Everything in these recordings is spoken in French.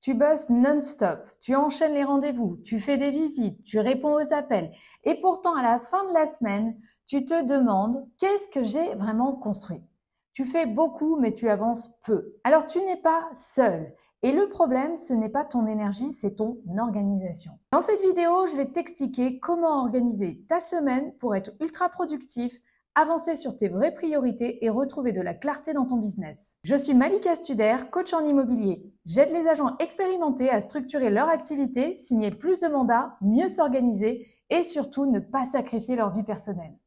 Tu bosses non-stop, tu enchaînes les rendez-vous, tu fais des visites, tu réponds aux appels. Et pourtant, à la fin de la semaine, tu te demandes qu'est-ce que j'ai vraiment construit. Tu fais beaucoup, mais tu avances peu. Alors, tu n'es pas seul. Et le problème, ce n'est pas ton énergie, c'est ton organisation. Dans cette vidéo, je vais t'expliquer comment organiser ta semaine pour être ultra productif, avancer sur tes vraies priorités et retrouver de la clarté dans ton business. Je suis Malika Studer, coach en immobilier. J'aide les agents expérimentés à structurer leur activité, signer plus de mandats, mieux s'organiser et surtout ne pas sacrifier leur vie personnelle.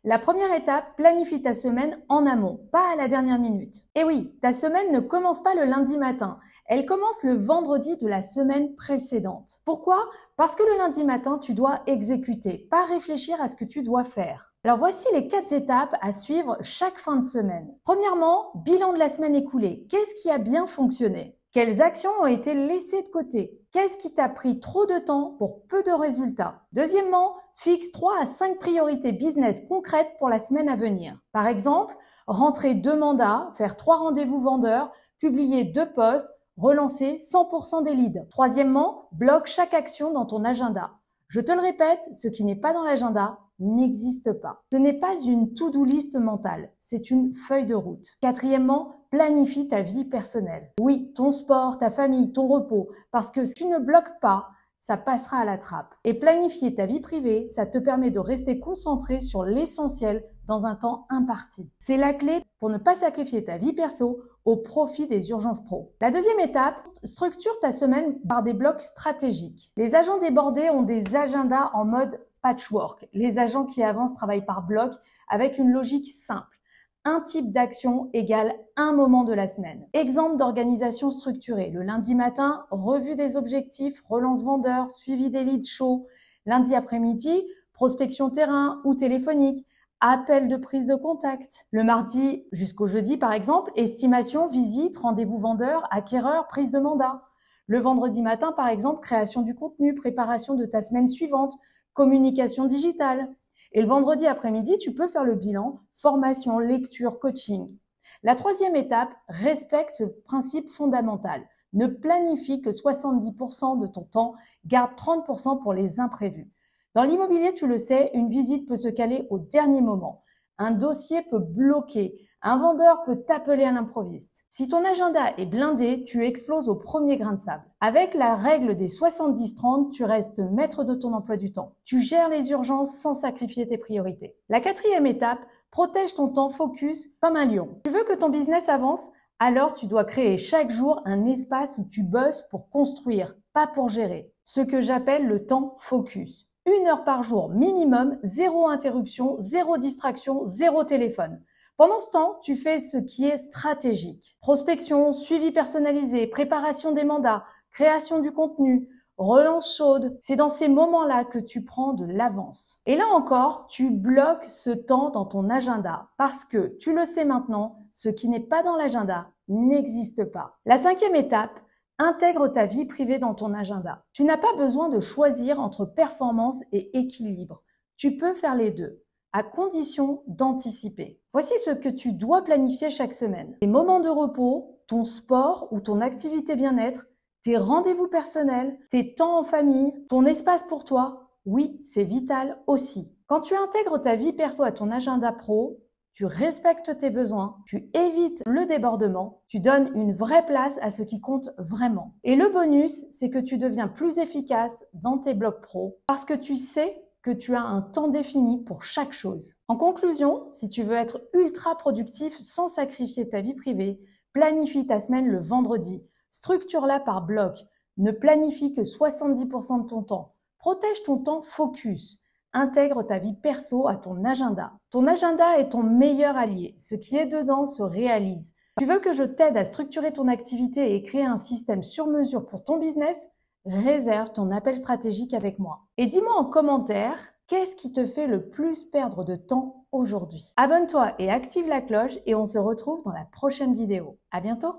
La première étape, planifie ta semaine en amont, pas à la dernière minute. Et oui, ta semaine ne commence pas le lundi matin, elle commence le vendredi de la semaine précédente. Pourquoi? Parce que le lundi matin, tu dois exécuter, pas réfléchir à ce que tu dois faire. Alors voici les 4 étapes à suivre chaque fin de semaine. Premièrement, bilan de la semaine écoulée. Qu'est-ce qui a bien fonctionné? Quelles actions ont été laissées de côté? Qu'est-ce qui t'a pris trop de temps pour peu de résultats? Deuxièmement, fixe 3 à 5 priorités business concrètes pour la semaine à venir. Par exemple, rentrer 2 mandats, faire 3 rendez-vous vendeurs, publier 2 posts, relancer 100% des leads. Troisièmement, bloque chaque action dans ton agenda. Je te le répète, ce qui n'est pas dans l'agenda n'existe pas. Ce n'est pas une to-do list mentale, c'est une feuille de route. Quatrièmement, planifie ta vie personnelle. Oui, ton sport, ta famille, ton repos, parce que si tu ne bloques pas, ça passera à la trappe. Et planifier ta vie privée, ça te permet de rester concentré sur l'essentiel dans un temps imparti. C'est la clé pour ne pas sacrifier ta vie perso au profit des urgences pro. La deuxième étape, structure ta semaine par des blocs stratégiques. Les agents débordés ont des agendas en mode patchwork. Les agents qui avancent travaillent par bloc avec une logique simple. Un type d'action égale un moment de la semaine. Exemple d'organisation structurée. Le lundi matin, revue des objectifs, relance vendeur, suivi des leads chauds. Lundi après-midi, prospection terrain ou téléphonique, appel de prise de contact. Le mardi jusqu'au jeudi, par exemple, estimation, visite, rendez-vous vendeur, acquéreur, prise de mandat. Le vendredi matin, par exemple, création du contenu, préparation de ta semaine suivante, communication digitale. Et le vendredi après-midi, tu peux faire le bilan, formation, lecture, coaching. La troisième étape, respecte ce principe fondamental. Ne planifie que 70% de ton temps, garde 30% pour les imprévus. Dans l'immobilier, tu le sais, une visite peut se caler au dernier moment. Un dossier peut bloquer. Un vendeur peut t'appeler à l'improviste. Si ton agenda est blindé, tu exploses au premier grain de sable. Avec la règle des 70-30, tu restes maître de ton emploi du temps. Tu gères les urgences sans sacrifier tes priorités. La quatrième étape, protège ton temps focus comme un lion. Tu veux que ton business avance? Alors tu dois créer chaque jour un espace où tu bosses pour construire, pas pour gérer. Ce que j'appelle le temps focus. 1 heure par jour minimum, 0 interruption, 0 distraction, 0 téléphone. Pendant ce temps, tu fais ce qui est stratégique. Prospection, suivi personnalisé, préparation des mandats, création du contenu, relance chaude. C'est dans ces moments-là que tu prends de l'avance. Et là encore, tu bloques ce temps dans ton agenda parce que, tu le sais maintenant, ce qui n'est pas dans l'agenda n'existe pas. La cinquième étape, intègre ta vie privée dans ton agenda. Tu n'as pas besoin de choisir entre performance et équilibre. Tu peux faire les deux, à condition d'anticiper. Voici ce que tu dois planifier chaque semaine. Tes moments de repos, ton sport ou ton activité bien-être, tes rendez-vous personnels, tes temps en famille, ton espace pour toi. Oui, c'est vital aussi. Quand tu intègres ta vie perso à ton agenda pro, tu respectes tes besoins, tu évites le débordement, tu donnes une vraie place à ce qui compte vraiment. Et le bonus, c'est que tu deviens plus efficace dans tes blocs pro parce que tu sais que tu as un temps défini pour chaque chose. En conclusion, si tu veux être ultra productif sans sacrifier ta vie privée, planifie ta semaine le vendredi, structure-la par bloc, ne planifie que 70% de ton temps, protège ton temps focus. Intègre ta vie perso à ton agenda. Ton agenda est ton meilleur allié. Ce qui est dedans se réalise. Tu veux que je t'aide à structurer ton activité et créer un système sur mesure pour ton business? Réserve ton appel stratégique avec moi. Et dis-moi en commentaire, qu'est-ce qui te fait le plus perdre de temps aujourd'hui? Abonne-toi et active la cloche et on se retrouve dans la prochaine vidéo. À bientôt!